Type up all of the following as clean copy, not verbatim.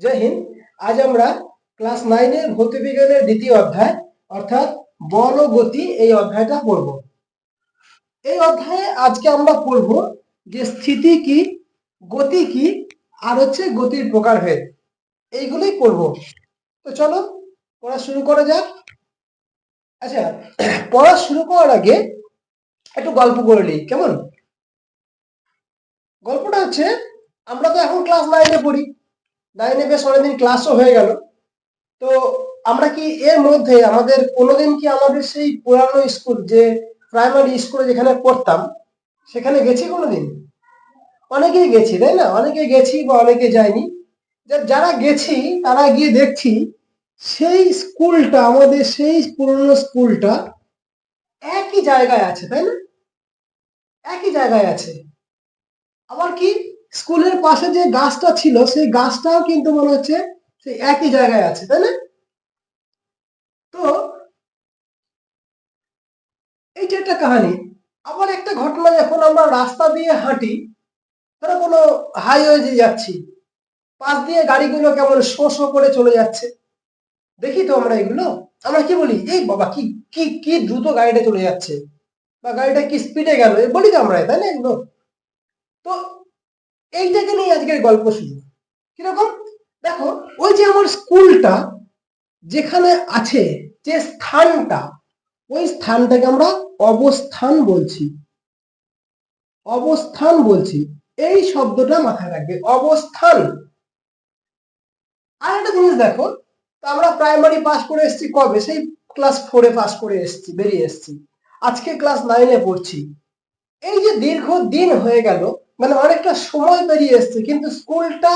জয় হিন্দ। আজ আমরা ক্লাস 9 এর ভৌতবিজ্ঞানের দ্বিতীয় অধ্যায় অর্থাৎ বল ও গতি এই অধ্যায়টা পড়ব। এই অধ্যায়ে আজকে আমরা পড়ব যে স্থিতি কি, গতি কি, আর হচ্ছে গতির প্রকারভেদ, এইগুলোই পড়ব। তো চলো পড়া শুরু করা যাক। আচ্ছা, পড়া শুরু করার আগে একটু গল্প করে নিই, কেমন? গল্পটা হচ্ছে, আমরা তো এখন ক্লাস 9 এ পড়ি, 9 এ বেশ অনেকদিন ক্লাসও হয়ে গেল। তো আমরা কি এর মধ্যে আমাদের কোনোদিন কি আমাদের সেই পুরানো স্কুল, যে প্রাইমারি স্কুলে যেখানে পড়তাম, সেখানে গেছি কোনোদিন? অনেকেই গেছি, তাই না? অনেকে গেছি বা অনেকে যায়নি। যারা গেছি তারা গিয়ে দেখছি সেই স্কুলটা, আমাদের সেই পুরনো স্কুলটা একই জায়গায় আছে, তাই না? একই জায়গায় আছে। আবার কি স্কুলের পাশে যে গাছটা ছিল সেই গাছটাও কিন্তু মনে হচ্ছে সেই একই জায়গায় আছে, তাই না? তো এইটা একটা কাহিনী। আবার একটা ঘটনা, যখন আমরা রাস্তা দিয়ে হাঁটি, ধরো কোনো হাইওয়ে দিয়ে যাচ্ছি, পাশ দিয়ে গাড়িগুলো কেমন শো শো করে চলে যাচ্ছে, দেখি তো আমরা এগুলো। আমরা কি বলি, এই বাবা কি কি কি দ্রুত গাড়িটা চলে যাচ্ছে, বা গাড়িটা কি স্পিডে গেল, বলি তো আমরা, তাই না এগুলো? তো এইটাকে নিয়ে আজকের গল্প শুরু। কিরকম? দেখো, ওই যে আমার স্কুলটা যেখানে আছে, যে স্থানটা, ওই স্থানটাকে আমরা অবস্থান বলছি। অবস্থান বলছি, এই শব্দটা মাথায় রাখবে, অবস্থান। আর একটা জিনিস দেখো, তো আমরা প্রাইমারি পাস করে এসেছি কবে? সেই ক্লাস 4-এ পাস করে এসেছি, বেরিয়ে এসেছি। আজকে ক্লাস 9-এ পড়ছি। এই যে দীর্ঘ দিন হয়ে গেল, মানে অনেকটা সময় পেরিয়ে এসছে, কিন্তু স্কুলটা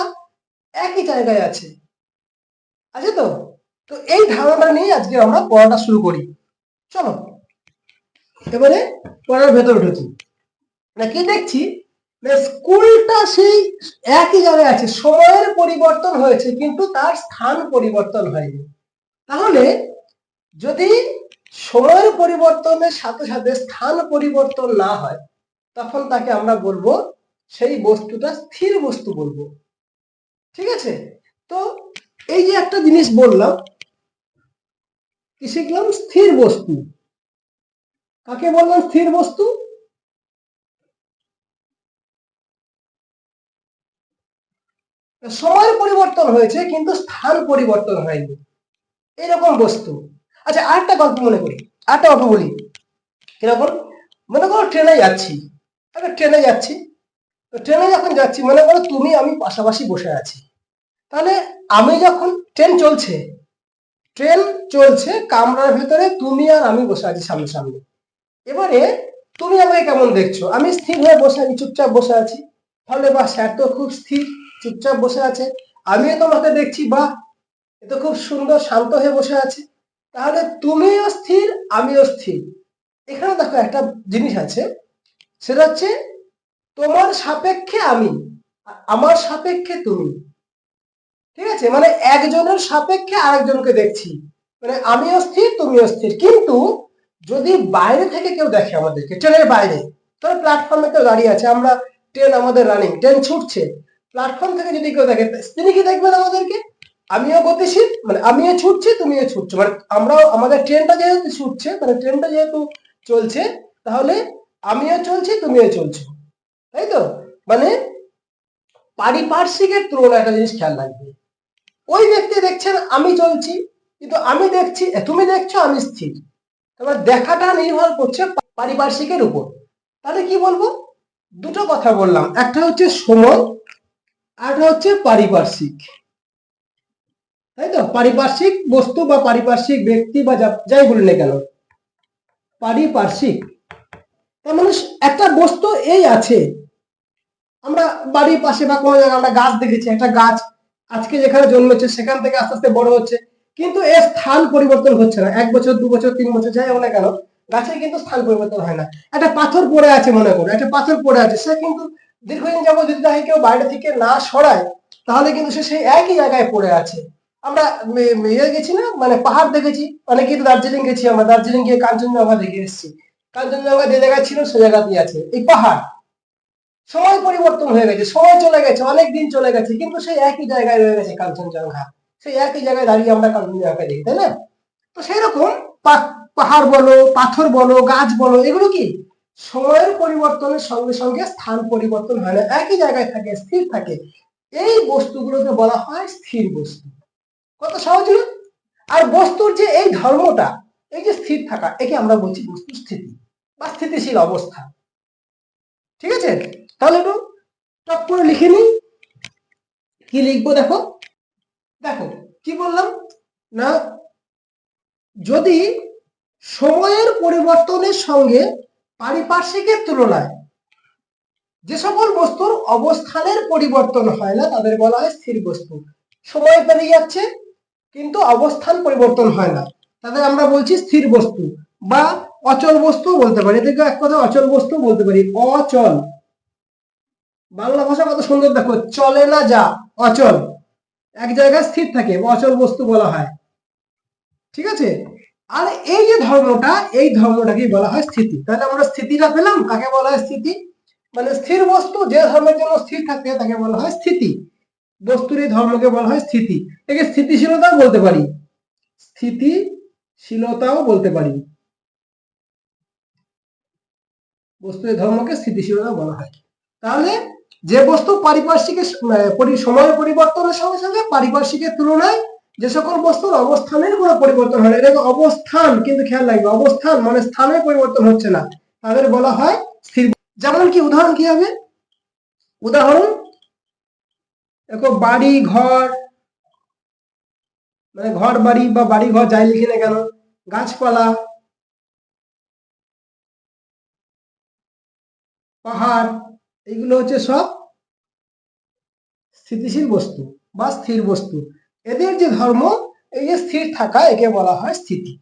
একই জায়গায় আছে, আছে তো? তো এই ধারণা নিয়ে আজকে আমরা পড়াটা শুরু করি। চলো এবারে পড়ার ভেতর ঢুকি। না কি দেখছি, স্কুলটা সেই একই জায়গায় আছে, সময়ের পরিবর্তন হয়েছে কিন্তু তার স্থান পরিবর্তন হয়নি। তাহলে যদি সময়ের পরিবর্তনের সাথে সাথে স্থান পরিবর্তন না হয়, তখন তাকে আমরা বলবো, সেই বস্তুটা স্থির বস্তু বলবো। ঠিক আছে? তো এই যে একটা জিনিস বললাম, কি শিখলাম? স্থির বস্তু। কাকে বললাম স্থির বস্তু? সময়ের পরিবর্তন হয়েছে কিন্তু স্থান পরিবর্তন হয়নি, এরকম বস্তু। আচ্ছা, আরেকটা গল্প মনে করি, আরেকটা গল্প বলি। কিরকম? মনে করো ট্রেনে যাচ্ছি, ট্রেনে যাচ্ছি। তো ট্রেনে যখন যাচ্ছি, মনে করো তুমি আমি পাশাপাশি বসে আছি। তাহলে আমি যখন, ট্রেন চলছে, কামরার ভেতরে তুমি আর আমি বসে আছি সামনে সামনে। এবারে তুমি আমাকে কেমন দেখছো? আমি স্থির হয়ে বসে আছি, চুপচাপ বসে আছি। তাহলে বা স্যার তো খুব স্থির, চুপচাপ বসে আছে। আমিও তোমাকে দেখছি, বাহ, এ তো খুব সুন্দর, শান্ত হয়ে বসে আছে। তাহলে তুমিও স্থির, আমিও স্থির। এখানে দেখো একটা জিনিস আছে, সেটা হচ্ছে তোমার সাপেক্ষে আমি, আমার সাপেক্ষে তুমি। ঠিক আছে? মানে একজনের সাপেক্ষে আরেকজনকে দেখছি, মানে আমিও স্থির, তুমিও স্থির। কিন্তু যদি বাইরে থেকে কেউ দেখে আমাদেরকে, ট্রেনের বাইরে, ধরো প্ল্যাটফর্মে কেউ দাঁড়িয়ে আছে, আমরা ট্রেন আমাদের রানিং, ট্রেন ছুটছে, প্ল্যাটফর্ম থেকে যদি কেউ দেখে, তিনি কি দেখবেন আমাদেরকে? আমিও গতিশীল, মানে আমিও ছুটছি, তুমিও ছুটছো, মানে আমরাও, আমাদের ট্রেনটা যেহেতু ছুটছে, মানে ট্রেনটা যেহেতু চলছে, তাহলে আমিও চলছি, তুমিও চলছো, তাই তো? মানে পারিপার্শ্বিকের তুলনায় একটা জিনিস খেয়াল রাখবে। ওই ব্যক্তি দেখছেন আমি চলছি, কিন্তু আমি দেখছি, তুমি দেখছো আমি স্থির। এবার দেখাটা নির্ভর করছে পারিপার্শ্বিকের উপর। তাহলে কি বলবো? দুটো কথা বললাম, একটা হচ্ছে সময়, আর একটা হচ্ছে পারিপার্শ্বিক, তাই তো? পারিপার্শ্বিক বস্তু বা পারিপার্শ্বিক ব্যক্তি বা যাই বলি না কেন, পারিপার্শ্বিক। তার মানে একটা বস্তু এই আছে, আমরা বাড়ির পাশে বা কোনো জায়গায় আমরা গাছ দেখেছি, একটা গাছ আজকে যেখানে জন্মেছে সেখান থেকে আস্তে আস্তে বড় হচ্ছে, কিন্তু এর স্থান পরিবর্তন হচ্ছে না। 1 বছর, 2 বছর, 3 বছর যাই হোক না কেন, গাছের কিন্তু স্থান পরিবর্তন হয় না। একটা পাথর পড়ে আছে, মনে করো একটা পাথর পড়ে আছে, সে কিন্তু দীর্ঘদিন যাবত যদি তাকে কেউ বাইরে থেকে না সরায়, তাহলে কিন্তু সে সেই একই জায়গায় পড়ে আছে। আমরা ইয়ে গেছি না, মানে পাহাড় দেখেছি, অনেকে তো দার্জিলিং গেছি, আমরা দার্জিলিং গিয়ে কাঞ্চনজঙ্ঘা দেখে এসেছি। কাঞ্চনজঙ্ঘা যে জায়গায় ছিল সে জায়গাতেই আছে এই পাহাড়। সময় পরিবর্তন হয়ে গেছে, সময় চলে গেছে, অনেক দিন চলে গেছে, কিন্তু সেই একই জায়গায় রয়ে গেছে কাঞ্চনজঙ্ঘা, সেই একই জায়গায় দাঁড়িয়ে আমরা কাঞ্চনজঙ্ঘাকে দেখি, তাই না? তো সেই রকম পাহাড় বলো, পাথর বলো, গাছ বলো, এগুলো কি সময়ের পরিবর্তনের সঙ্গে সঙ্গে স্থান পরিবর্তন হয় না, একই জায়গায় থাকে, স্থির থাকে। এই বস্তুগুলোকে বলা হয় স্থির বস্তু। কত সহজ না? আর বস্তুর যে এই ধর্মটা, এই যে স্থির থাকা, একে আমরা বলছি বস্তু স্থিতি বা স্থিতিশীল অবস্থা। ঠিক আছে, তাহলে একটু টপ করে লিখে নিই। কি লিখবো দেখো, দেখো কি বললাম না, যদি সময়ের পরিবর্তনের সঙ্গে পারিপার্শ্বিকের তুলনায় যে সকল বস্তুর অবস্থানের পরিবর্তন হয় না তাদের বলা হয় স্থির বস্তু। সময় পেরিয়ে যাচ্ছে কিন্তু অবস্থান পরিবর্তন হয় না, তাদের আমরা বলছি স্থির বস্তু বা অচল বস্তু বলতে পারি। এদেরকে এক কথা অচল বস্তু বলতে পারি। অচল, বাংলা ভাষা কত সুন্দর দেখো, চলে না যা, অচল, এক জায়গায় স্থির থাকে, অচল বস্তু বলা হয়। ঠিক আছে, আর এই যে ধর্মটা, এই ধর্মটাকে বলা হয় স্থিতি। তাহলে আমরা স্থিতিটা পেলাম, কাকে বলা হয় স্থিতি, মানে স্থির বস্তু যে ধর্মের জন্য স্থির থাকে তাকে বলা হয় স্থিতি। বস্তুর এই ধর্মকে বলা হয় স্থিতি। একে স্থিতিশীলতাও বলতে পারি, স্থিতিশীলতাও বলতে পারি, বস্তুর ধর্মকে স্থিতিশীলতা বলা হয়। তাহলে যে বস্তু পারিপার্শ্বিকের সময়ের পরিবর্তনের সঙ্গে সঙ্গে পারিপার্শ্বিকের তুলনায় যে সকল বস্তুর অবস্থানের কোনো পরিবর্তন হয় না, এটা অবস্থান, কিন্তু খেয়াল রাখবে অবস্থান মানে স্থানের পরিবর্তন হচ্ছে না, তাদের বলা হয় স্থির। যেমন কি উদাহরণ কি হবে, উদাহরণ দেখো, বাড়ি ঘর, মানে ঘর বাড়ি বা বাড়ি ঘর যাই লিখি না কেন, গাছপালা, পাহাড়, এগুলো হচ্ছে সব স্থিতিশীল বস্তু বা স্থির বস্তু। এদের যে ধর্ম, এই যে স্থির থাকা, একে বলা হয় স্থিতি।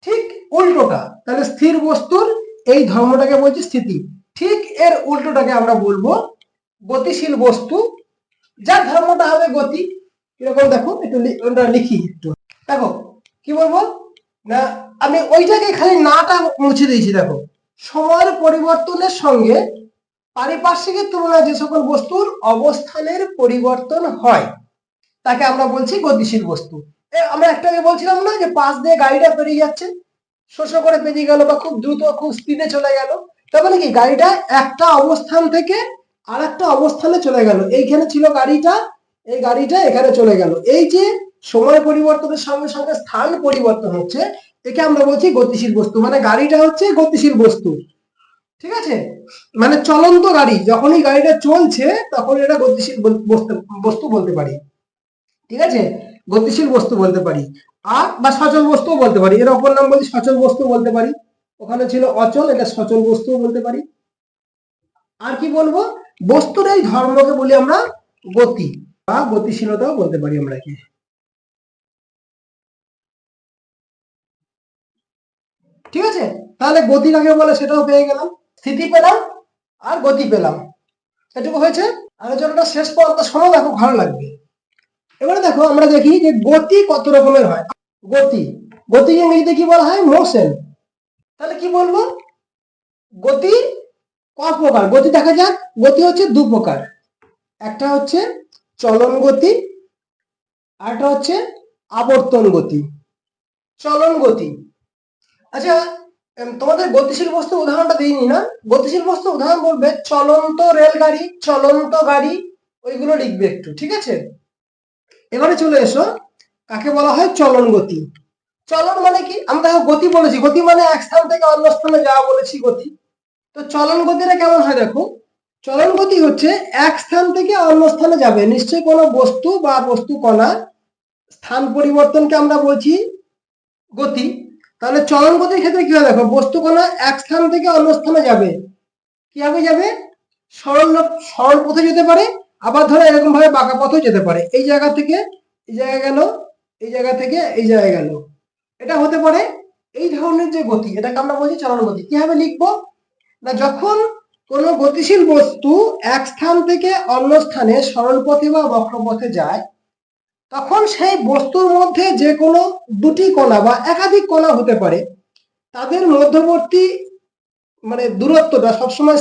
ঠিক উল্টোটা, তাহলে স্থির বস্তুর এই ধর্মটাকে বলছি স্থিতি, ঠিক এর উল্টোটাকে আমরা বলবো গতিশীল বস্তু, যার ধর্মটা হবে গতি। এরকম দেখো, একটু লিখি একটু, দেখো কি বলবো না, আমি ওইটাকে খালি নাটা মুছে দিয়েছি। দেখো, সময়ের পরিবর্তনের সঙ্গে পারিপার্শ্বিকের তুলনায় যে সকল বস্তুর অবস্থানের পরিবর্তন হয় তাকে আমরা বলছি গতিশীল বস্তু। আমরা একটা আগে বলছিলাম না যে পাশ দিয়ে গাড়িটা পেরিয়ে যাচ্ছে, শোষো করে পেরিয়ে গেল বা খুব দ্রুত খুব স্পিডে চলে গেল, তার মানে কি গাড়িটা একটা অবস্থান থেকে আর একটা অবস্থানে চলে গেল। এইখানে ছিল গাড়িটা, এই গাড়িটা এখানে চলে গেল। এই যে সময় পরিবর্তনের সঙ্গে সঙ্গে স্থান পরিবর্তন হচ্ছে, একে আমরা বলছি গতিশীল বস্তু, মানে গাড়িটা হচ্ছে গতিশীল বস্তু। ঠিক আছে, মানে চলন্ত গাড়ি, যখনই গাড়িটা চলছে তখন এটা গতিশীল বস্তু বলতে পারি। ঠিক আছে, গতিশীল বস্তু বলতে পারি। আর বা সচল বস্তু বলতে পারি, এর অপর নাম বলছি সচল বস্তু বলতে পারি। ওখানে ছিল অচল, এটা সচল বস্তু বলতে পারি। আর কি বলবো, বস্তুর এই ধর্মকে বলি আমরা গতি বা গতিশীলতাও বলতে পারি আমরা কি। ঠিক আছে, তাহলে গতি কাকে বলে সেটাও পেয়ে গেলাম, স্থিতি পেলাম আর গতি পেলাম, এটুকু হয়েছে। আলোচনাটা শেষ পর্যন্ত শোনো, দেখো ভালো লাগবে। এবারে দেখো আমরা দেখি যে গতি কত রকমের হয়। গতি, গতি ইংরেজিতে কি বলা হয়, মোশন। তাহলে কি বলবো, গতি ক প্রকার, গতি দেখা যাক। গতি হচ্ছে দু প্রকার, একটা হচ্ছে চলন গতি আর একটা হচ্ছে আবর্তন গতি। চলন গতি, আচ্ছা তোমাদের গতিশীল বস্তু উদাহরণটা দিইনি না, গতিশীল বস্তু উদাহরণ বলবে চলন্ত রেলগাড়ি, চলন্ত গাড়ি, ওইগুলো লিখবে একটু। ঠিক আছে, এবারে চলে এসো কাকে বলা হয় চলন গতি। চলন মানে কি, আমরা গতি বলেছি, গতি মানে এক স্থান থেকে অন্য স্থানে যাওয়া বলেছি গতি। তো চলন গতিটা কেমন হয় দেখো, চলন গতি হচ্ছে এক স্থান থেকে অন্য স্থানে যাবে, নিশ্চয়ই কোনো বস্তু বা বস্তু কণা স্থান পরিবর্তনকে আমরা বলছি গতি। তাহলে চলন গতির ক্ষেত্রে কি হয় দেখো, বস্তু কণা এক স্থান থেকে অন্য স্থানে যাবে, কিভাবে যাবে, সরল সরল পথে যেতে পারে, আবার ধরো এরকম ভাবে বাঁকা পথেও যেতে পারে। এই জায়গা থেকে এই জায়গায় গেল, এই জায়গা থেকে এই জায়গায় গেল, এটা হতে পারে। এই ধরনের যে গতি, এটাকে আমরা বলছি চলন গতি। কিভাবে লিখবো না, যখন কোনো গতিশীল বস্তু এক স্থান থেকে অন্য স্থানে সরল পথে বা বক্রপথে যায়, তখন সেই বস্তুর মধ্যে যে কোনো দুটি কণা বা একাধিক কণা হতে পারে, তাদের মধ্যবর্তী মানে দূরত্বটা সবসময়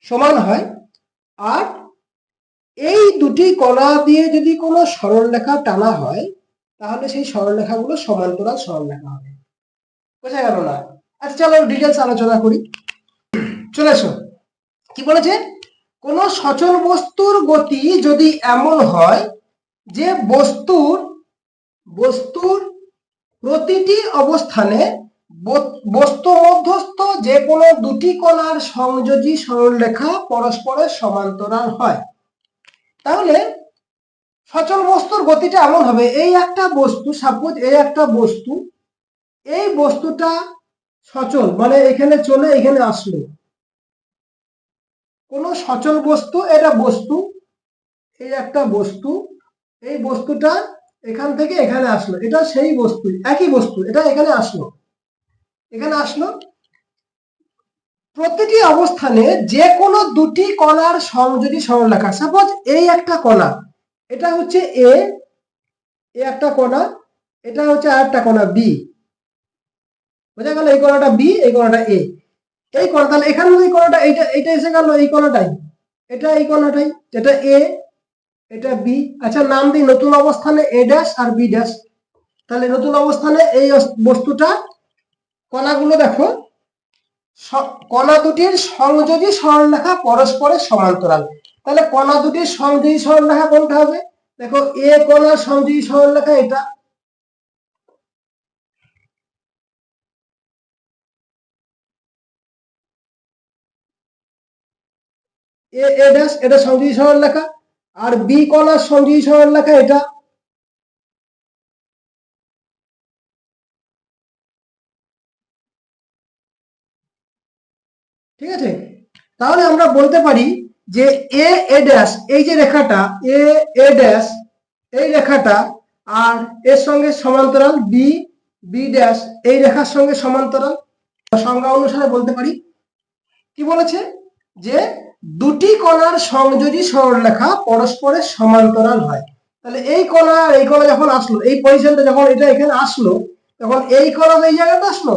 সমান হয়, আর এই দুটি কণা দিয়ে যদি কোনো সরলরেখা টানা হয় তাহলে সেই সরলরেখাগুলো সমান্তরাল সরলরেখা হবে। বোঝা গেল না? আচ্ছা চলো ডিটেলস আলোচনা করি। চলে এসো। কি বলেছে? কোন সচল বস্তুর গতি যদি এমন হয় যে বস্তুর প্রতিটি অবস্থানে বস্তু মধ্যস্থ যে কোনো দুটি কণার সংযোজী সরলরেখা পরস্পরের সমান্তরাল হয়, তাহলে সচল বস্তুর গতিটা এমন হবে, এই একটা বস্তু, সাপোজ এই একটা বস্তু, এই বস্তুটা সচল মানে এখানে চলে এখানে আসলো, কোন সচল বস্তু, এটা বস্তু, এই একটা বস্তু, এই বস্তুটা এখান থেকে এখানে আসলো, এটা সেই বস্তু, একই বস্তু, এটা এখানে আসলো, প্রতিটি অবস্থানে যে কোনো দুটি কণার সংযোজী সরলরেখা, সাপোজ এই একটা কণা, এটা হচ্ছে এ একটা কণা, এটা হচ্ছে আর একটা কণা বি, বোঝা গেল? এই কণাটা বি, এই কণাটা এ, এই কণা, তাহলে এখানে এই কণাটা এইটা এসে গেল, এই কণাটাই, এটা এই কণাটাই, এটা এ এটা বি। আচ্ছা নাম দিই নতুন অবস্থানে a dash R B dash. তাহলে নতুন অবস্থানে এই বস্তুটা, কণাগুলো দেখো, কণা দুটির সংযোজী সরলরেখা পরস্পরের সমান্তরাল। তাহলে কণা দুটির সংযোজী সরলরেখা কোনটা হবে? দেখো এ কণার সংযোজী সরলরেখা এটা, এ ড্যাশ, এটা সংযোজী সরলরেখা, আর বি কণার সংযোজী সরলরেখা এটা। ঠিক আছে? তাহলে আমরা বলতে পারি যে এ ড্যাশ, এই যে রেখাটা এ ড্যাশ, এই রেখাটা আর এর সঙ্গে সমান্তরাল বি ড্যাশ, এই রেখার সঙ্গে সমান্তরাল। সংজ্ঞা অনুসারে বলতে পারি, কি বলেছে? যে দুটি কণার সংযোজী সরলরেখা পরস্পরের সমান্তরাল হয়। তাহলে এই কণা আর এই কণা যখন আসলো, এই পজিশনটা যখন এটা এখানে আসলো, তখন এই কণা এই জায়গাটা আসলো,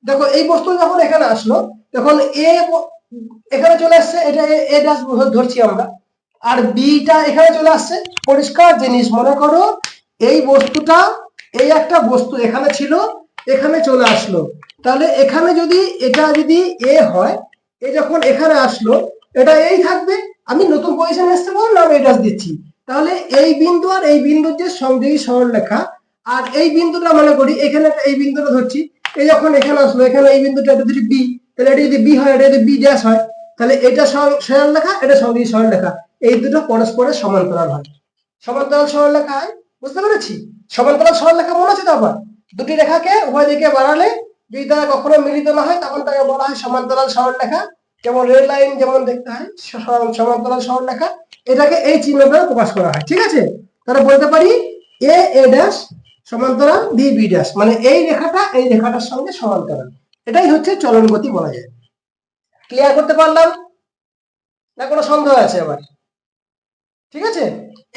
দেখো এই বস্তু যখন এখানে আসলো তখন এ এখানে চলে আসছে, এটা এ ড্যাশ ধরছি আমরা, আর বিটা এখানে চলে আসছে। পরিষ্কার জিনিস, মনে করো এই বস্তুটা, এই একটা বস্তু এখানে ছিল, এখানে চলে আসলো, তাহলে এখানে যদি এটা যদি এ হয়, এ যখন এখানে আসলো এটা এই থাকবে, আমি নতুন পজিশনে আসতে বললাম এই ড্যাশ দিচ্ছি, তাহলে এই বিন্দু আর এই বিন্দুর যে সংযোগী সরলরেখা, আর এই বিন্দুটা মনে করি এখানে এই বিন্দুটা ধরছি, এই যখন এখানে আসলো, এখানে এই বিন্দুটা, এটা যদি বি, তাহলে এটা যদি বি হয়, এটা যদি বি ড্যাশ হয়, তাহলে এটা সরলরেখা, এটা সংযোগী সরলরেখা, এই দুটো পরস্পরের সমান্তরাল হয়, সমান্তরাল সরলরেখা হয়। বুঝতে পেরেছি? সমান্তরাল সরলরেখা মনে আছে তো? আবার দুটি রেখাকে উভয় দিকে বাড়ালে যদি তারা কখনো মিলিত না হয় তখন তাকে বলা হয় সমান্তরাল সরলরেখা। যেমন রেল লাইন যেমন দেখতে হয় সমান্তরাল সরলরেখা, এটাকে এই চিহ্ন দ্বারা প্রকাশ করা হয়। ঠিক আছে? তাহলে বলতে পারি এ ড্যাশ সমান্তরাল বি ড্যাশ, মানে এই রেখাটা এই রেখাটার সঙ্গে সমান্তরাল। এটাই হচ্ছে চলন গতি বলা যায়। ক্লিয়ার করতে পারলাম না? কোনো সন্দেহ আছে আবার? ঠিক আছে?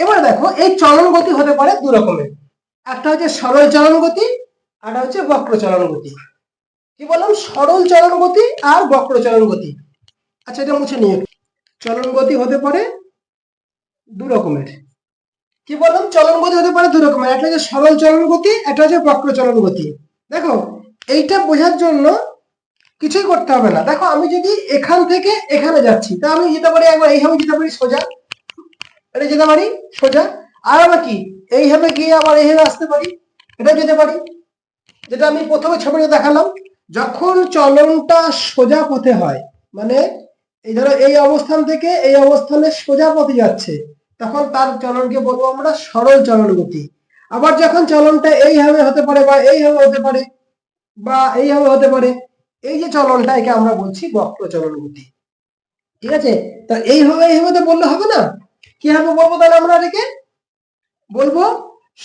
এবার দেখো এই চলন গতি হতে পারে দু রকমের, একটা হচ্ছে সরল চলন গতি, আর একটা হচ্ছে বক্র চলন গতি। কি বললাম? সরল চলন গতি আর বক্র চলন গতি। আচ্ছা এটা মুছে নিয়ে, চলন গতি হতে পারে দু রকমের। কি বললাম? চলন গতি হতে পারে দু রকমের, একটা হচ্ছে সরল চলন গতি, একটা হচ্ছে বক্র চলন গতি। দেখো এইটা বোঝার জন্য কিছুই করতে হবে না। দেখো আমি যদি এখান থেকে এখানে যাচ্ছি, তা আমি যেতে পারি একবার এইভাবে যেতে পারি সোজা, এটা যেতে পারি সোজা, আর আবার কি এইভাবে গিয়ে আবার এইভাবে আসতে পারি, এটা যেতে পারি, যেটা আমি প্রথমে ছবিতে দেখালাম। যখন চলনটা সোজা পথে হয়, মানে এই ধরো এই অবস্থান থেকে এই অবস্থানে সোজা পথে যাচ্ছে, তখন তার চলনকে বলবো আমরা সরল চলন গতি। আবার যখন চলনটা এইভাবে হতে পারে বা এইভাবে হতে পারে বা এইভাবে হতে পারে, এই যে চলনটা, একে আমরা বলছি বক্র চলন গতি। ঠিক আছে? তা এইভাবে এইভাবে তো বললে হবে না, কিভাবে বলবো তাহলে আমরা এটাকে? বলবো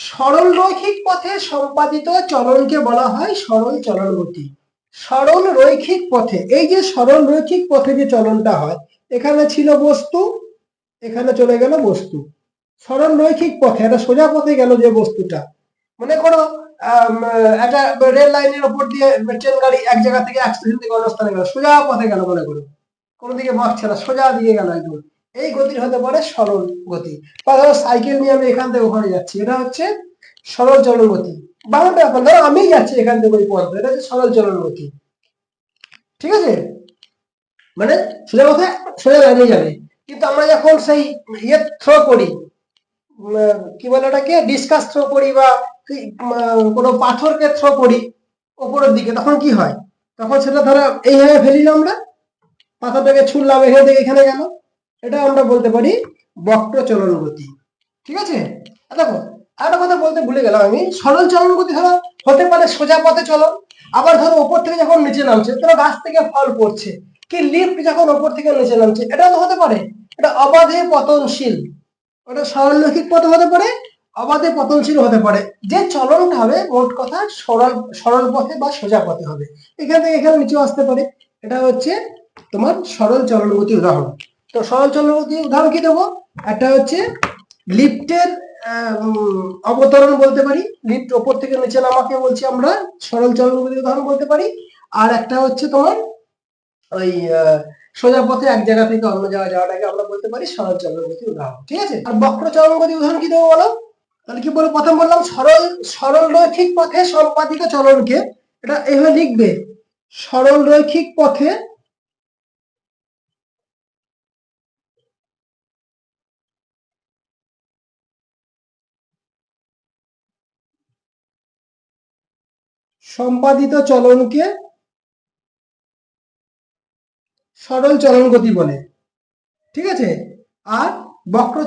সরল রৈখিক পথে সম্পাদিত চলনকে বলা হয় সরল চলন গতি। সরল রৈখিক পথে, এই যে সরল রৈখিক পথে যে চলনটা হয়, এখানে ছিল বস্তু, এখানে চলে গেল বস্তু, সরল রৈখিক পথে, একটা সোজা পথে গেল যে বস্তুটা। মনে করো একটা রেল লাইনের উপর দিয়ে ট্রেন গাড়ি এক জায়গা থেকে এক স্টেশন থেকে অন্য স্থানে গেল, সোজা পথে গেল মনে করো, কোনো দিকে বাঁকছে না, সোজা দিয়ে গেল একদম, এই গতির হতে পারে সরল গতি। বা ধরো সাইকেল নিয়ে আমি এখান থেকে ওখানে যাচ্ছি, এটা হচ্ছে সরল চলন গতি। বাংলাটা এখন ধরো আমি যাচ্ছি এখান থেকে ওই পথ, এটা হচ্ছে সরল চলন গতি। ঠিক আছে, মানে সোজা কথা সোজা লাইনে যাবে। কিন্তু আমরা যখন সেই ইয়ে থ্রো করি, কি বলে ওটাকে, ডিসকাস থ্রো করি বা কোনো পাথরকে থ্রো করি উপরের দিকে, তখন কি হয়, তখন সেটা ধরো এইভাবে ফেলিলাম আমরা, পাথরটাকে ছুড়লাম এখান থেকে এখানে গেল, এটা আমরা বলতে পারি বক্র চলন গতি। ঠিক আছে, দেখো আরেকটা কথা বলতে ভুলে গেলাম আমি, সরল চলন গতি ধরো হতে পারে সোজা পথে চলন, আবার ধরো উপর থেকে যখন নিচে নামছে, ধরো গাছ থেকে ফল পড়ছে, কি লিফট যখন উপর থেকে নিচে নামছে, এটা তো হতে পারে, এটা অবাধে পতনশীল, ওটা সরলরৈখিক পথ হতে পারে, অবাধে পতনশীল হতে পারে। যে চলনটা হবে মোট কথা সরল সরল পথে বা সোজা পথে হবে, এখান থেকে এখানে নিচে আসতে পারে, এটা হচ্ছে তোমার সরল চলন গতি উদাহরণ। তো সরল চলন গতি উদাহরণ কি দেবো, একটা হচ্ছে লিফটের অবতরণ বলতে পারি, লিফট ওপর থেকে নিচে নামাকে বলছি আমরা সরল চলন গতি উদাহরণ বলতে পারি। আর একটা হচ্ছে তোমার ওই সোজা পথে এক জায়গা থেকে অন্য জায়গায় যাওয়াটাকে আমরা বলতে পারি সরল চলন গতি উদাহরণ। ঠিক আছে, আর বক্র চলন গতি উদাহরণ কি দেবো বলো, তাহলে কি বলো, প্রথম বললাম সরল রৈখিক পথে সম্পাদিত চলনকে, এটা এইভাবে লিখবে, সরল রৈখিক পথে সম্পাদিত চলনকে সরল চলন গতি বলে। ঠিক আছে, আর বক্র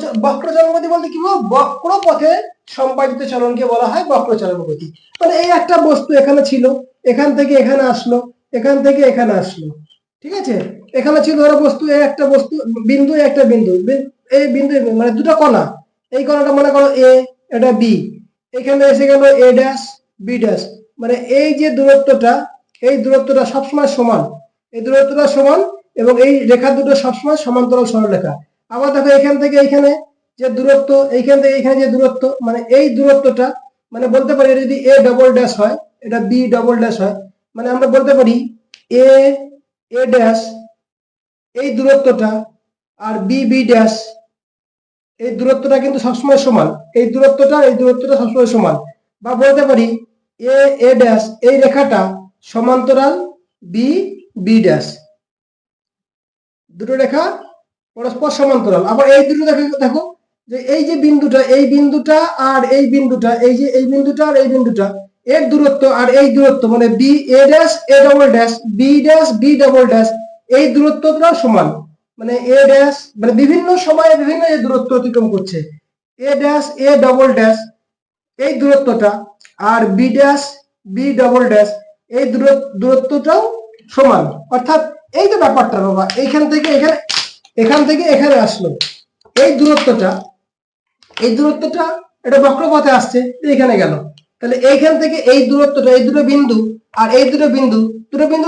চলন গতি বলতে কি বলবো, বক্র পথে সম্পাদিত চলনকে বলা হয় বক্র চলন গতি। মানে এই একটা বস্তু এখানে ছিল, এখান থেকে এখানে আসলো, এখান থেকে এখানে আসলো, ঠিক আছে, এখানে ছিল ধরো বস্তু, এই একটা বস্তু বিন্দু, একটা বিন্দু, এই বিন্দু মানে দুটো কণা, এই কণাটা মনে করো এ, এটা বি, এখানে এসে গেল এ ড্যাশ বি ড্যাশ, মানে এই যে দূরত্বটা, এই দূরত্বটা সবসময় সমান, এই দূরত্বটা সমান, এবং এই রেখা দুটো সবসময় সমান্তরাল সরলরেখা। আবার দেখো এখান থেকে এইখানে যে দূরত্ব, এইখান থেকে এইখানে যে দূরত্ব, মানে এই দূরত্বটা, মানে বলতে পারি যদি এ ডবল ড্যাশ হয়, এটা বি ডবল ড্যাশ হয়, মানে আমরা বলতে পারি এ এ ড্যাশ এই দূরত্বটা আর বি বি ড্যাশ এই দূরত্বটা কিন্তু সবসময় সমান, এই দূরত্বটা সবসময় সমান। বা বলতে পারি এ এ ড্যাশ এই রেখাটা সমান্তরাল বি বি ড্যাশ, দুটো রেখা পরস্পর সমান্তরাল। আবার এই দুটো দেখো যে এই যে বিন্দুটা, এই বিন্দুটা আর এই বিন্দুটা, এই যে এই বিন্দুটা আর এই বিন্দুটা, এর দূরত্ব আর এই দূরত্ব মানে B A dash A double dash B dash B double dash, এই দূরত্বটা সমান, মানে এ ড্যাশ মানে বিভিন্ন সময়ে বিভিন্ন এই দূরত্ব অতিক্রম করছে, A dash A double dash এই দূরত্বটা আর B dash B double dash এই দূরত্বটাও সমান। অর্থাৎ এই তো ব্যাপারটা বাবা, এইখান থেকে এখানে, এখান থেকে এখানে আসলো, এই দূরত্বটা এটা বক্রপথে আসছে, এখানে গেল, তাহলে এইখান থেকে এই দূরত্বটা, এই দুটো বিন্দু আর এই দুটো বিন্দু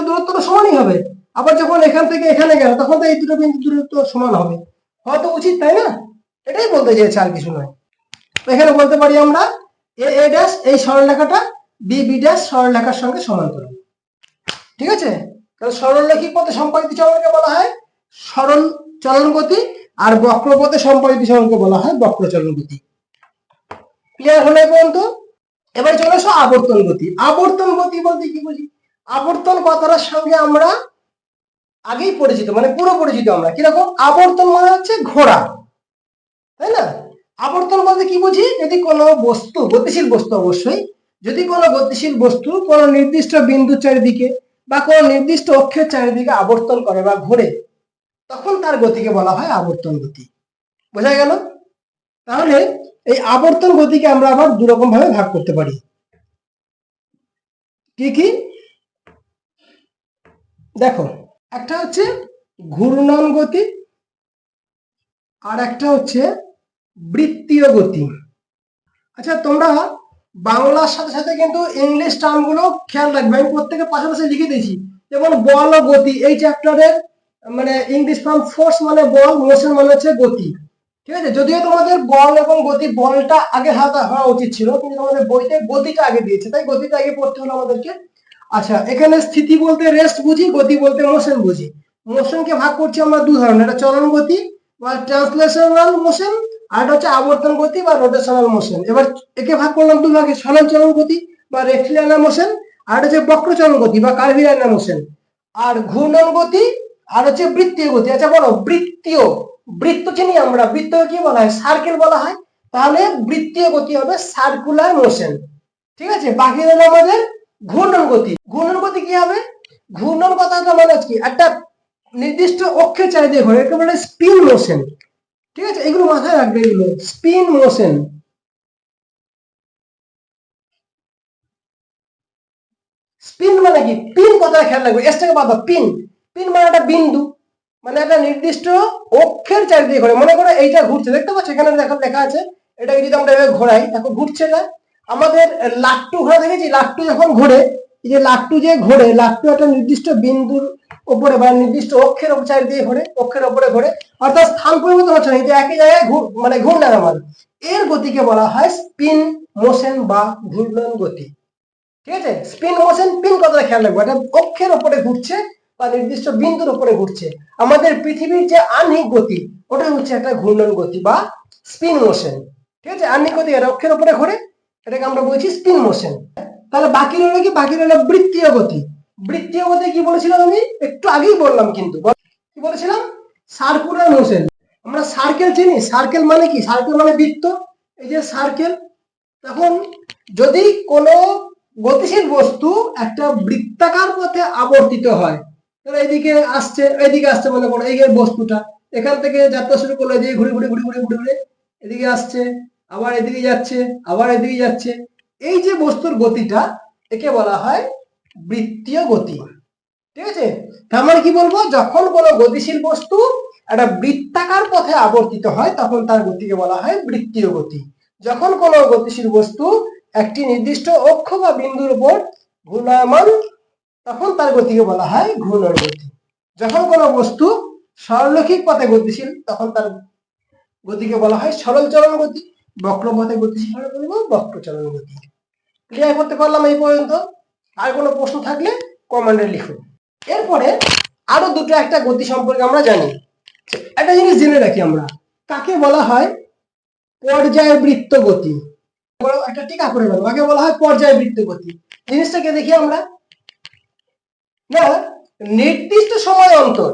দূরত্বটা সমানই হবে। আবার যখন এখান থেকে এখানে গেল, তখন তো এই দুটো বিন্দু দূরত্ব সমান হবে, হয়তো উচিত, তাই না? এটাই বলতে চেয়েছে, আর কিছু নয়। এখানে বলতে পারি আমরা এ এ ড্যাশ এই সরলরেখাটা বি বি ড্যাশ সরলরেখার সঙ্গে সমান্তরাল। ঠিক আছে, তাহলে সরলরৈখিক পথে সম্পাদিত চলনকে বলা হয় সরল চলন গতি, আর বক্রপথে সম্পাদিত চলনকে বলা হয় বক্র চলন গতি। ক্লিয়ার হলো এই পর্যন্ত? এবার চলে আসো আবর্তন গতি। আবর্তন গতি বলতে কি বুঝি? আবর্তন কথাটার সঙ্গে আমরা আগেই পরিচিত, মানে পুরো পরিচিত আমরা। কিরকম? আবর্তন মানে হচ্ছে ঘোরা, তাই না? আবর্তন বলতে কি বুঝি? যদি কোনো বস্তু, গতিশীল বস্তু অবশ্যই, যদি কোনো গতিশীল বস্তু কোনো নির্দিষ্ট বিন্দুর চারিদিকে বা কোনো নির্দিষ্ট অক্ষের চারিদিকে আবর্তন করে বা ঘোরে, তখন তার গতিকে বলা হয় আবর্তন গতি। বোঝা গেল? তাহলে এই আবর্তন গতিকে আমরা আবার দুরকম ভাবে ভাগ করতে পারি। কি কি? দেখো, একটা হচ্ছে ঘূর্ণন গতি, আর একটা হচ্ছে বৃত্তীয় গতি। আচ্ছা, তোমরা বাংলার সাথে সাথে কিন্তু ইংলিশ টার্ম গুলো খেয়াল রাখবে, আমি প্রত্যেকের পাশাপাশি লিখে দিয়েছি। যেমন বল ও গতি, এই চ্যাপ্টারের মানে ইংলিশ ফর্ম ফোর্স মানে বল, মোশন মানে হচ্ছে গতি। ঠিক আছে, যদিও তোমাদের বল এবং গতি, বলটা আগে হাতে হওয়া উচিত ছিল, কিন্তু তোমাদের বইতে গতিটা আগে দিয়েছে, তাই গতিটা আগে পড়তে হলো আমাদেরকে। আচ্ছা, এখানে স্থিতি বলতে রেস্ট বুঝি, গতি বলতে মোশন বুঝি। মোশনকে ভাগ করছি আমরা দু ধরনের, একটা চলন গতি বা ট্রান্সলেশনাল মোশন, আর একটা হচ্ছে আবর্তন গতি বা রোটেশনাল মোশন। এবার একে ভাগ করলাম দু ভাগে, সরল চলন গতি বা রেক্টিলিনিয়ার মোশন, আর হচ্ছে বক্র চলন গতি বা কার্ভিলিনিয়ার মোশন, আর ঘূর্ণন গতি, আর হচ্ছে বৃত্তীয় গতি। আচ্ছা বলো, বৃত্তীয়, বৃত্ত চিনি আমরা, বৃত্ত কি বলা হয়? সার্কেল বলা হয়। তাহলে বৃত্তীয় গতি হবে সার্কুলার মোশন। ঠিক আছে, বাকি রইল আমাদের ঘূর্ণন গতি। ঘূর্ণন গতি কি হবে? ঘূর্ণন কথাটা মানে কি, একটা নির্দিষ্ট অক্ষের চারিদিকে ঘোরে, একে বলে স্পিন মোশন। ঠিক আছে, এগুলো মাথায় রাখবে, এগুলো স্পিন মোশন। স্পিন মানে কি? পিন কথাটা খেয়াল রাখবে, এসটাকে বাদ দাও। পিন, পিন মানে একটা বিন্দু, মানে একটা নির্দিষ্ট অক্ষের চারিদিকে ঘোরে। মনে করো এইটা ঘুরছে, দেখতে পাচ্ছ এখানে দেখো লেখা আছে, এটাকে যদি আমরা এভাবে ঘোরাই দেখো ঘুরছে না। আমাদের লাট্টু ঘোরা দেখেছি, লাট্টু যখন ঘোরে, এই যে লাট্টু যে ঘোরে, লাট্টু একটা নির্দিষ্ট বিন্দুর উপরে বা নির্দিষ্ট অক্ষের চারিদিকে ঘোরে, অক্ষের উপরে ঘোরে, অর্থাৎ স্থান পরিবর্তন হচ্ছে না, কিন্তু একই জায়গায় মানে ঘূর্ণায়মান। এর গতিকে বলা হয় স্পিন মোশন বা ঘূর্ণন গতি। ঠিক আছে, স্পিন মোশন, পিন কথাটা খেয়াল রাখবো, এটা অক্ষের উপরে ঘুরছে বা নির্দিষ্ট বিন্দুর উপরে ঘুরছে। আমাদের পৃথিবীর যে আহ্নিক গতি, ওটা হচ্ছে একটা ঘূর্ণন গতি বা স্পিন মোশন। ঠিক আছে, আহ্নিক গতি এটা অক্ষের উপরে ঘোরে, এটাকে আমরা বলছি স্পিন মোশন। তাহলে বাকি রইল কি? বাকি রইল বৃত্তীয় গতি। বৃত্তীয় গতি কি বলেছিলাম আমি? একটু আগেই বললাম, কিন্তু কি বলেছিলাম? Circular motion. আমরা সার্কেল চিনি, সার্কেল মানে কি? সার্কেল মানে বৃত্ত। এই যে সার্কেল, তখন যদি কোনো গতিশীল বস্তু একটা বৃত্তাকার পথে আবর্তিত হয়, এদিকে আসছে, এদিকে আসছে, মনে করো এই বস্তুটা এখান থেকে যাত্রা শুরু করলো, এদিকে ঘুরে ঘুরে ঘুরে ঘুরে ঘুরে ঘুরে এদিকে আসছে, আবার এদিকে যাচ্ছে, আবার এদিকে যাচ্ছে। এই যে বস্তুর গতিটা, একে বলা হয় বৃত্তীয় গতি। ঠিক আছে, তার মানে কি বলবো? যখন কোনো গতিশীল বস্তু একটা বৃত্তাকার পথে আবর্তিত হয়, তখন তার গতিকে বলা হয় বৃত্তীয় গতি। যখন কোনো গতিশীল বস্তু একটি নির্দিষ্ট অক্ষ বা বিন্দুর উপর ঘূর্ণায়মান, তখন তার গতিকে বলা হয় ঘূর্ণন গতি। যখন কোনো বস্তু সরলরৈখিক পথে গতিশীল, তখন তার গতিকে বলা হয় সরল চলন গতি। বক্র পথে গতিশীল হলে বলবো বক্র চলন গতি। ক্লিয়ার করতে পারলাম এই পর্যন্ত? আর কোনো প্রশ্ন থাকলে কমেন্টে লিখুন। এরপরে আরো দুটো একটা গতি সম্পর্কে আমরা জানি। একটা জিনিস জেনে রাখি, আমরা কাকে বলা হয় পর্যায়বৃত্ত গতি। একটা টিকা করে নেবো, কাকে বলা হয় পর্যায়বৃত্ত গতি। জিনিসটাকে দেখি আমরা, না নির্দিষ্ট সময় অন্তর,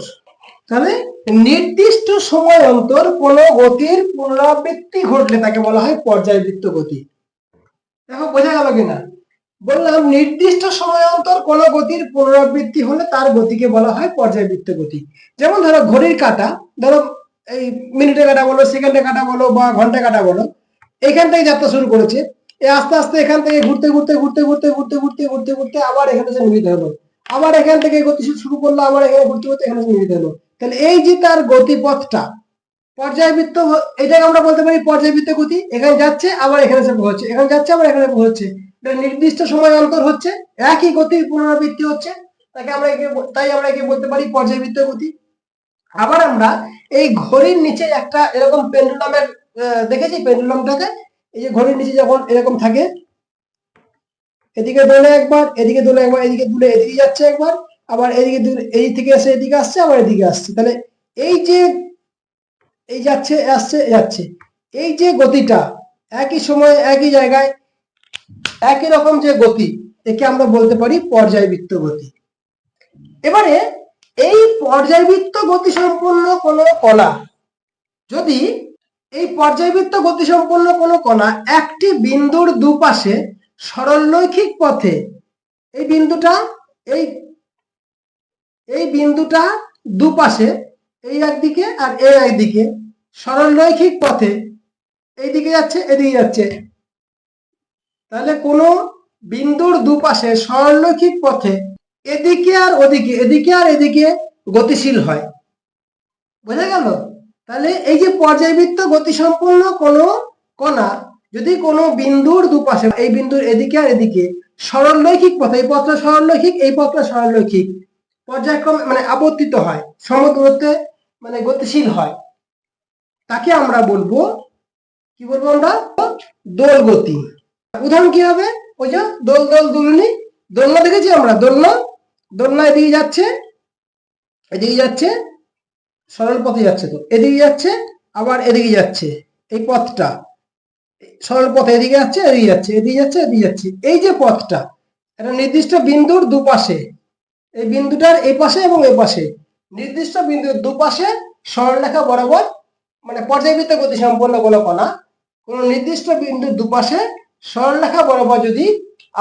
তাহলে নির্দিষ্ট সময় অন্তর কোন গতির পুনরাবৃত্তি ঘটলে তাকে বলা হয় পর্যায়বৃত্ত গতি। দেখো বোঝা গেল কিনা? বললাম নির্দিষ্ট সময় অন্তর কোন গতির পুনরাবৃত্তি হলে তার গতিকে বলা হয় পর্যায়বৃত্ত গতি। যেমন ধরো ঘড়ির কাঁটা, ধরো এই মিনিটে কাঁটা বলো, সেকেন্ডে কাঁটা বলো বা ঘন্টা কাঁটা বলো, এখান থেকে যাত্রা শুরু করেছে, আস্তে আস্তে এখান থেকে ঘুরতে ঘুরতে ঘুরতে ঘুরতে ঘুরতে ঘুরতে ঘুরতে ঘুরতে আবার এখানে এসে মিলিত হলো, আবার এখান থেকে গতিশীল শুরু করলো, আবার এখানে ঘুরতে ঘুরতে এখানে মিলিত হলো। তাহলে এই যে তার গতিপথটা পর্যায়বৃত্ত, এটাকে আমরা বলতে পারি পর্যায়বৃত্ত গতি। এখানে যাচ্ছে আবার এখানে এসে পৌঁছচ্ছে, এখানে যাচ্ছে আবার এখানে পৌঁছচ্ছে, নির্দিষ্ট সময় অন্তর হচ্ছে, একই গতির পুনরাবৃত্তি হচ্ছে, তাই আমরা একে বলতে পারি পর্যায়বৃত্ত গতি। আবার আমরা এই ঘড়ির নিচে একটা এরকম পেন্ডুলামের দেখেছি, পেন্ডুলামটাকে এই যে ঘড়ির নিচে যখন এরকম থাকে, এদিকে দোলে একবার, এদিকে দোলে একবার, এদিকে দুলে এদিকে যাচ্ছে একবার, আবার এদিকে এই থেকে এসে এদিকে আসছে, আবার এদিকে আসছে। তাহলে এই যে এই যাচ্ছে আসছে যাচ্ছে, এই যে গতিটা একই সময়ে একই জায়গায় একই রকম যে গতি, একে আমরা বলতে পারি পর্যায়বৃত্ত গতি। এবারে এই পর্যায়বৃত্ত গতি সম্পন্ন কোন কণা, যদি এই পর্যায়বৃত্ত গতি সম্পন্ন কোন কণা একটি বিন্দুর দুপাশে সরলরৈখিক পথে, এই বিন্দুটা এই বিন্দুটা দুপাশে, এই একদিকে আর এই একদিকে সরলরৈখিক পথে এইদিকে যাচ্ছে এদিকে যাচ্ছে, তাহলে কোন বিন্দুর দুপাশে সরলরৈখিক পথে এদিকে আর ওদিকে, এদিকে আর এদিকে গতিশীল হয়। বোঝা গেল? তাহলে এই যে পর্যায়বৃত্ত গতি সম্পন্ন কোন কণা যদি কোনো বিন্দুর দুপাশে, এই বিন্দুর এদিকে আর এদিকে সরলরৈখিক পথে, এই পথটা সরলরৈখিক, এই পথটা সরলরৈখিক, পর্যায়ক্রমে মানে আবর্তিত হয়, সমদূরত্বে মানে গতিশীল হয়, তাকে আমরা বলবো, কি বলবো আমরা? দোল গতি। উদাহরণ কি হবে? ওই যে দোল দোল দুলনি, দোলনা দেখেছি আমরা, দোলনা, দোলনা এদিকে যাচ্ছে, এদিকে যাচ্ছে, সরল পথে যাচ্ছে, তো এদিকে যাচ্ছে আবার এদিকে যাচ্ছে, এই পথটা সরল পথে এদিকে যাচ্ছে, এদিকে যাচ্ছে, এদিকে যাচ্ছে, এদিকে যাচ্ছে। এই যে পথটা একটা নির্দিষ্ট বিন্দুর দুপাশে, এই বিন্দুটার এই পাশে এবং এই পাশে নির্দিষ্ট বিন্দুর দুপাশে সরলরেখা বরাবর, মানে পর্যায়বৃত্ত গতি সম্পন্ন কোনো কণা কোনো নির্দিষ্ট বিন্দুর দুপাশে সরলরেখা বরাবর যদি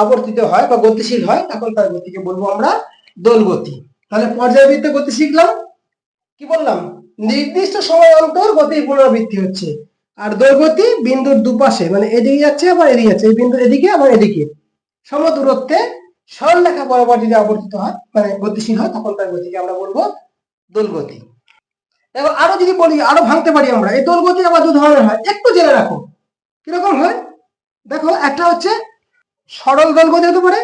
আবর্তিত হয় বা গতিশীল হয়, তখন তার গতিকে বলবো আমরা দোলগতি। তাহলে পর্যায়বৃত্ত গতি শিখলাম, কি বললাম, নির্দিষ্ট সময় অন্তর গতির পুনরাবৃত্তি হচ্ছে। আর দোলগতি বিন্দুর দুপাশে, মানে এদিকে যাচ্ছে আবার এদিকে যাচ্ছে, এই বিন্দুর এদিকে আবার এদিকে সম দূরত্বে সরলরেখা বরাবর যদি আবর্তিত হয়, মানে গতিশীল হয়, তখন তার গতিকে আমরা বলবো দোলগতি। এবার আরো যদি বলি, আরো ভাঙতে পারি আমরা, এই দোলগতি আবার দু ধরনের হয়, একটু জেনে রাখো কিরকম হয়। দেখো, একটা হচ্ছে সরল দোলগতি হতে পারে,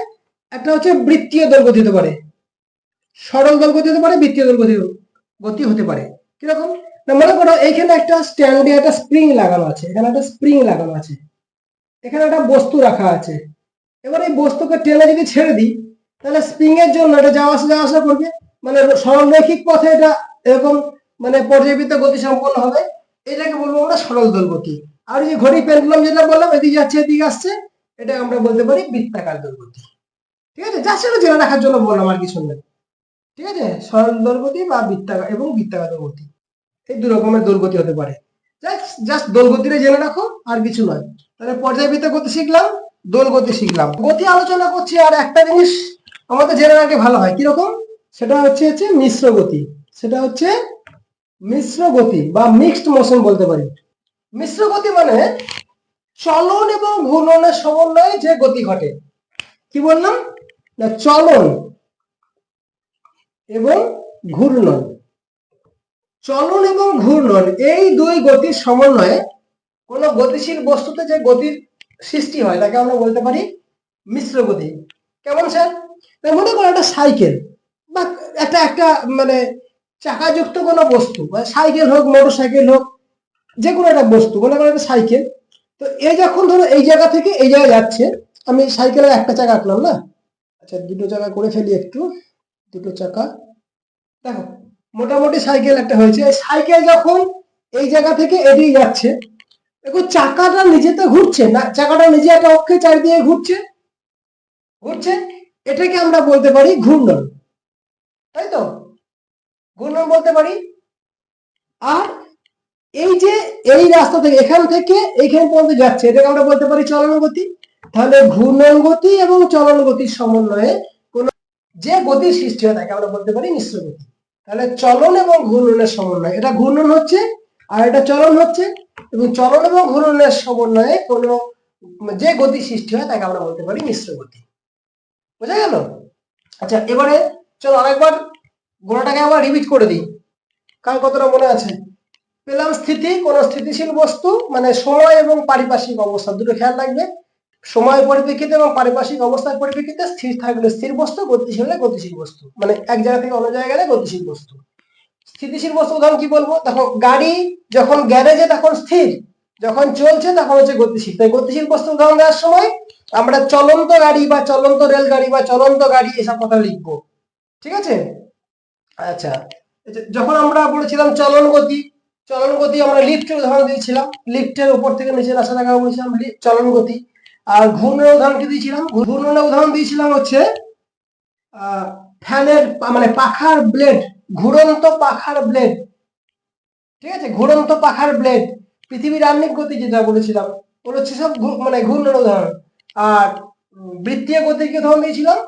একটা হচ্ছে বৃত্তীয় দোলগতি হতে পারে। সরল দোলগতি হতে পারে, বৃত্তীয় দোলগতি গতি হতে পারে। কিরকম না, মনে করো এইখানে একটা স্ট্যান্ডে একটা স্প্রিং লাগানো আছে, এখানে একটা স্প্রিং লাগানো আছে, এখানে একটা বস্তু রাখা আছে। এবার এই বস্তুকে টেনে যদি ছেড়ে দিই, তাহলে স্প্রিং এর জন্য এটা যাওয়া আসা করবে, মানে সরলরৈখিক পথে এটা এরকম মানে পর্যায়বৃত্ত গতি সম্পন্ন হবে। এটাকে বলবো আমরা সরল দোল গতি। আর যে ঘড়ি পেন্ডুলাম যেটা বললাম, এদিকে যাচ্ছে এদিকে আসছে, এটা আমরা বলতে পারি বৃত্তাকার দোল গতি। ঠিক আছে, যা সেটা জেনে রাখার জন্য বললাম, আর কিছু নেই। ঠিক আছে, সরল দোল গতি বা বৃত্তাকার এবং বৃত্তাকার দোল গতি, এই দু রকমের দোল গতি হতে পারে। জাস্ট দোল গতিটা জেনে রাখো, আর কিছু নয়। তাহলে পর্যায়বৃত্ত গতি শিখলাম, দোল গতি শিখলাম। গতি আলোচনা করছি, আর একটা জিনিস আমাদের জেনে রাখলে ভালো হয়, কিরকম, সেটা হচ্ছে মিশ্র গতি। সেটা হচ্ছে মিশ্র গতি বা মিক্সড মোশন বলতে পারি। মিশ্র গতি মানে চলন এবং ঘূর্ণনের সমন্বয়ে যে গতি ঘটে। কি বললাম না, চলন এবং ঘূর্ণন, চলন এবং ঘূর্ণন এই দুই গতির সমন্বয়ে কোন গতিশীল বস্তুতে যে গতির সৃষ্টি হয়, তাকে আমরা বলতে পারি মিশ্র গতি। কেমন স্যার, মনে করো একটা সাইকেল বা একটা একটা মানে চাকাযুক্ত কোনো বস্তু, সাইকেল হোক, মোটর সাইকেল হোক, যে কোনো একটা বস্তু, মনে করো একটা সাইকেল। তো এই যখন ধরো এই জায়গা থেকে এই জায়গায় যাচ্ছে, আমি সাইকেলের একটা চাকা আঁকলাম না, আচ্ছা দুটো চাকা করে ফেলি একটু, দুটো চাকা। দেখো, মোটামুটি সাইকেল একটা হয়েছে। সাইকেল যখন এই জায়গা থেকে এদিকে যাচ্ছে, দেখো চাকাটা নিজে তো ঘুরছে না, চাকাটা নিজে একটা অক্ষে চারিদিকে ঘুরছে ঘুরছে এটাকে আমরা বলতে পারি ঘূর্ণন, তাই তো, ঘূর্ণন বলতে পারি। আর এই যে এই রাস্তা থেকে এখান থেকে এইখান পর্যন্ত যাচ্ছে, এটাকে আমরা বলতে পারি চলন গতি। তাহলে ঘূর্ণন গতি এবং চলন গতির সমন্বয়ে কোন যে গতির সৃষ্টি হয়, তাকে আমরা বলতে পারি মিশ্র গতি। তাহলে চলন এবং ঘূর্ণনের সমন্বয়, এটা ঘূর্ণন হচ্ছে আর এটা চলন হচ্ছে, এবং চলন এবং ঘূর্ণনের সমন্বয়ে কোন যে গতি সৃষ্টি হয়, তাকে আমরা বলতে পারি মিশ্র গতি। বোঝা গেল? আচ্ছা, এবারে চলো আরেকবার গোড়াটাকে আবার রিপিট করে দিই, কার কতটা মনে আছে। পেলাম স্থিতি, কোন স্থিতিশীল বস্তু, মানে সময় এবং পারিপার্শ্বিক অবস্থা দুটো খেয়াল রাখবে। সময় পরিপ্রেক্ষিতে এবং পারিপার্শ্বিক অবস্থার পরিপ্রেক্ষিতে স্থির থাকলে স্থির বস্তু, গতিশীল হলে গতিশীল বস্তু, মানে এক জায়গা থেকে অন্য জায়গায় গেলে গতিশীল বস্তু। স্থিতিশীল বস্তু উদাহরণ কি বলবো, দেখো গাড়ি যখন গ্যারেজে তখন স্থির, যখন চলছে তখন হচ্ছে গতিশীল। তাই গতিশীল বস্তু উদাহরণ দেওয়ার সময় আমরা চলন্ত গাড়ি বা চলন্ত রেলগাড়ি বা চলন্ত গাড়ি এসব কথা লিখবো। ঠিক আছে? আচ্ছা, যখন আমরা বলেছিলাম চলন গতি, চলন গতি আমরা লিফটের উদাহরণ দিয়েছিলাম, লিফটের উপর থেকে নিচে আসা দেখা বলেছিলাম চলন গতি। আর ঘূর্ণনের উদাহরণ কি দিয়েছিলাম, ঘূর্ণনের উদাহরণ দিয়েছিলাম হচ্ছে ফ্যানের মানে পাখার ব্লেড, ঘুরন্ত পাখার ব্লেড। ঠিক আছে, ঘুরন্ত পাখার ব্লেড, পৃথিবীর আহ্নিক গতি যেটা বলেছিলাম, ওগুলো হচ্ছে সব মানে ঘূর্ণনের উদাহরণ। আর বৃত্তীয় গতিকে উদাহরণ দিয়েছিলাম,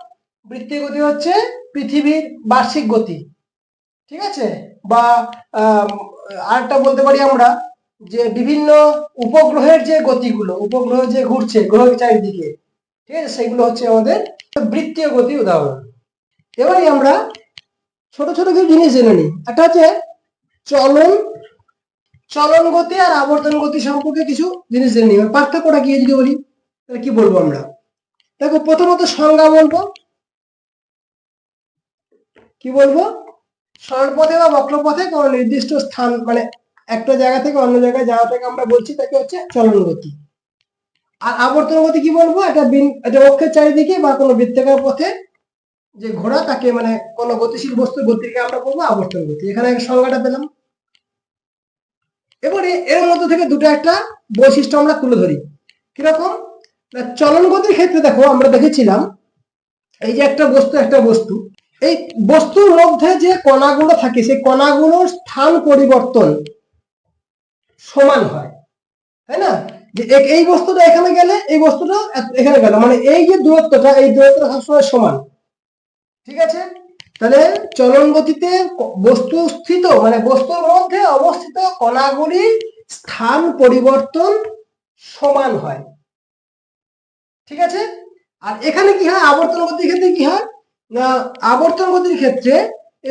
বৃত্তীয় গতি হচ্ছে পৃথিবীর বার্ষিক গতি। ঠিক আছে, বা আরেকটা বলতে পারি আমরা যে বিভিন্ন উপগ্রহের যে গতিগুলো, উপগ্রহ যে ঘুরছে গ্রহের চারিদিকে, ঠিক আছে, সেগুলো হচ্ছে আমাদের বৃত্তীয় গতি উদাহরণ। এবারে আমরা ছোট ছোট কিছু জিনিস জেনে নিই। একটা হচ্ছে চলন, চলন গতি আর আবর্তন গতি সম্পর্কে কিছু জিনিস জেনে নিই। পার্থক্যটা কি যদি বলি, তাহলে কি বলবো আমরা, দেখো প্রথমত সংজ্ঞা বলবো, কি বলবো, সরলপথে বা বক্রপথে কোনো নির্দিষ্ট স্থান, মানে একটা জায়গা থেকে অন্য জায়গায় যাওয়াটাকে আমরা বলছি তাকে হচ্ছে চলন গতি। আর আবর্তন গতি কি বলবো, এটা অক্ষের চারিদিকে বা কোনো বৃত্তাকার পথে যে ঘোড়া তাকে মানে কোন গতিশীল বস্তুর গতিকে আমরা বলবো আবর্তন গতি। এখানে সংজ্ঞাটা পেলাম। এবারে এর মধ্যে থেকে দুটো একটা বৈশিষ্ট্য আমরা তুলে ধরি। কিরকম? চলন গতির ক্ষেত্রে দেখো আমরা দেখেছিলাম এই যে একটা বস্তু, এই বস্তুর মধ্যে যে কণাগুলো থাকে সেই কণাগুলোর স্থান পরিবর্তন সমান হয়, তাই না? যে এই বস্তুটা এখানে গেলে এই বস্তুটা এখানে গেল, মানে এই যে দূরত্বটা, এই দূরত্বটা সবসময় সমান। ঠিক আছে, তাহলে চলন গতিতে বস্তু স্থিত মানে বস্তুর মধ্যে অবস্থিত কণাগুলির স্থান পরিবর্তন সমান হয়। ঠিক আছে, আর এখানে কি হয়? আবর্তন গতির ক্ষেত্রে কি হয় না, আবর্তন গতির ক্ষেত্রে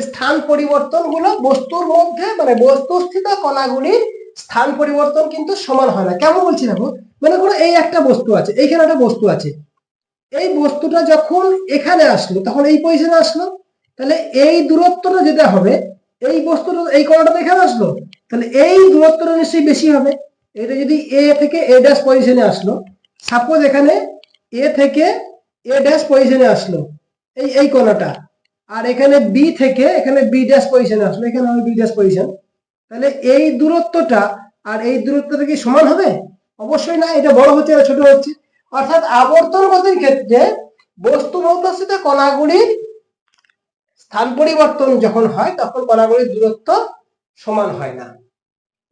স্থান পরিবর্তন গুলো বস্তুর মধ্যে মানে বস্তুস্থিত কণাগুলির স্থান পরিবর্তন কিন্তু সমান হয় না। কেমন বলছি দেখো, মনে করো এই একটা বস্তু আছে, এইখানে একটা বস্তু আছে, এই বস্তুটা যখন এখানে আসলো তখন এই পজিশনে আসলো, তাহলে এই দূরত্বটা যেটা হবে, এই বস্তুটা এই কণাটা এখানে আসলো, তাহলে এই দূরত্বটা নিশ্চয়ই বেশি হবে। এটা যদি এ থেকে এ ড্যাশ পজিশনে আসলো, সাপোজ এখানে এ থেকে এ ড্যাশ পজিশনে আসলো এই কণাটা, আর এখানে বি থেকে এখানে বি ড্যাশ পজিশনে আসলো, এখানে হবে বি ড্যাশ পজিশন, তাহলে এই দূরত্বটা আর এই দূরত্বটা কি সমান হবে? অবশ্যই না, এটা বড় হচ্ছে আর ছোট হচ্ছে। অর্থাৎ আবর্তন গতির ক্ষেত্রে বস্তুর উপস্থিত কণাগুলির স্থান পরিবর্তন যখন হয় তখন কণাগুলির দূরত্ব সমান হয় না।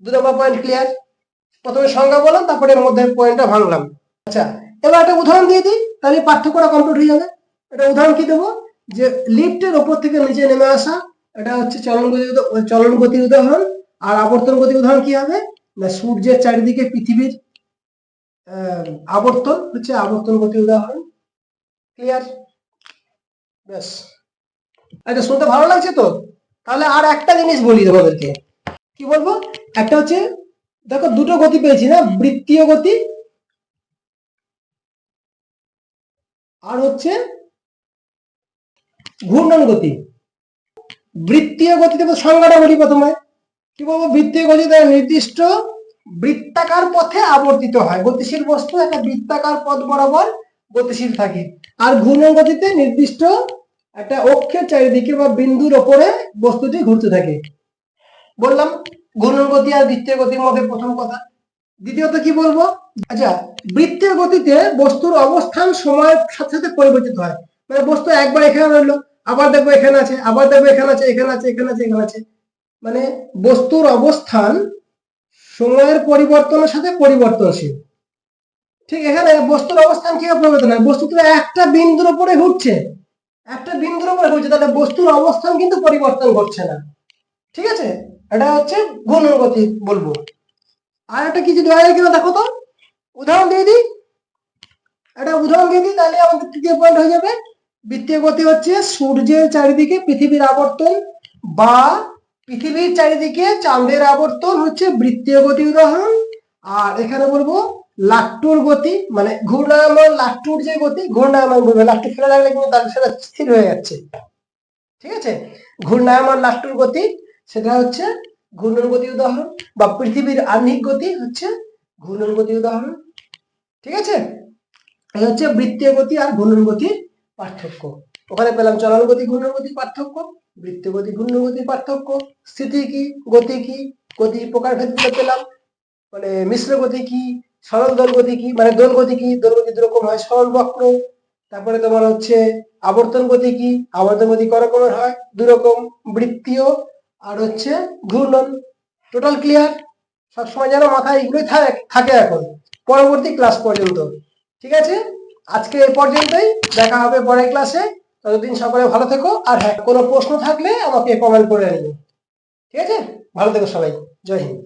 2 নম্বর পয়েন্ট ক্লিয়ার? প্রথমে সংজ্ঞা বললাম, তারপরে এর মধ্যে পয়েন্টটা ভাঙলাম। আচ্ছা, এবার একটা উদাহরণ দিয়ে দিই, তাহলে পার্থক্যটা কমপ্লিট হয়ে যাবে। এটা উদাহরণ কি দেবো, যে লিফটের উপর থেকে নিচে নেমে আসা, এটা হচ্ছে চলন গতির উদাহরণ। আর আবর্তন গতির উদাহরণ কি হবে না, সূর্যের চারিদিকে পৃথিবীর আবর্তন হচ্ছে আবর্তন গতির উদাহরণ। ক্লিয়ার? ব্যাস। আচ্ছা, শুনতে ভালো লাগছে তো? তাহলে আর একটা জিনিস বলি তোমাদেরকে। কি বলবো? একটা হচ্ছে দেখো দুটো গতি পেয়েছি না, বৃত্তীয় গতি আর হচ্ছে ঘূর্ণন গতি। বৃত্তীয় গতিতে সংজ্ঞাটা বলি প্রথমে। কি বলবো? বৃত্তীয় গতিতে নির্দিষ্ট বৃত্তাকার পথে আবর্তিত হয়, গতিশীল বস্তু একটা বৃত্তাকার পথ বরাবর গতিশীল থাকে। আর ঘূর্ণন গতিতে নির্দিষ্ট একটা অক্ষের চারিদিকে বা বিন্দুর ওপরে বস্তুটি ঘুরতে থাকে। বললাম ঘূর্ণন গতি আর বৃত্তীয় গতির মধ্যে প্রথম কথা। দ্বিতীয়ত কি বলবো? আচ্ছা, বৃত্তীয় গতিতে বস্তুর অবস্থান সময়ের সাথে সাথে পরিবর্তিত হয়, মানে বস্তু একবার এখানে রইলো, আবার দেখবো এখানে আছে, আবার দেখবো এখানে আছে, এখানে আছে, এখানে আছে, এখানে আছে, মানে বস্তুর অবস্থান সময়ের পরিবর্তনের সাথে পরিবর্তনশীল। ঠিক এখানে বস্তুর অবস্থান কিভাবে পরিবর্তন হয়? বস্তু তো একটা বিন্দুর উপরে ঘুরছে, একটা বিন্দুর উপরে ঘুরছে, তাহলে বস্তুর অবস্থান কিন্তু পরিবর্তন ঘটছে না। ঠিক আছে, এটা হচ্ছে ঘূর্ণন গতি বলবো। আর একটা কিছু দেওয়া যায় কিনা দেখো তো, উদাহরণ দিয়ে দিই, একটা উদাহরণ দিয়ে দিই, তাহলে আমাদের তৃতীয় পয়েন্ট হয়ে যাবে। বৃত্তীয় গতি হচ্ছে সূর্যের চারিদিকে পৃথিবীর আবর্তন বা পৃথিবীর চারিদিকে চাঁদের আবর্তন হচ্ছে বৃত্তীয় গতি উদাহরণ। আর এখানে বলবো লাট্টুর গতি, মানে ঘূর্ণায়মান লাট্টুর যে গতি, ঘূর্ণায়মান বলবে, লাট্টু ফেলে রাখলে কিন্তু তার সেটা স্থির হয়ে যাচ্ছে। ঠিক আছে, ঘূর্ণায়মান লাট্টুর গতি সেটা হচ্ছে ঘূর্ণন গতি উদাহরণ, বা পৃথিবীর আহ্নিক গতি হচ্ছে ঘূর্ণন গতি উদাহরণ। ঠিক আছে, এই হচ্ছে বৃত্তীয় গতি আর ঘূর্ণন গতির পার্থক্য। ওখানে পেলাম চলন গতি ঘূর্ণন গতির পার্থক্য, বৃত্তীয় গতি ঘূর্ণন গতির পার্থক্য, স্থিতি কি, গতি কি, গতির প্রকার ভেদগুলো পেলাম, মানে মিশ্র গতি কি, সরল দোল গতি কি, মানে দোল গতি কি, দোল গতি দু রকম হয়, সরল বক্র। তারপরে তোমার হচ্ছে আবর্তন গতি কি, আবর্তন গতি ক রকমের হয়, দু রকম, বৃত্তীয় আর হচ্ছে ঘূর্ণন। Total clear? সবসময় যেন মাথায় এগুলোই থাকে এখন পরবর্তী ক্লাস পর্যন্ত। ঠিক আছে, আজকে এই পর্যন্তই, দেখা হবে পরের ক্লাসে। ততদিন সকলে ভালো থেকো, আর হ্যাঁ, কোনো প্রশ্ন থাকলে আমাকে কমেন্ট করে নিও। ঠিক আছে, ভালো থেকো সবাই, জয় হিন্দ।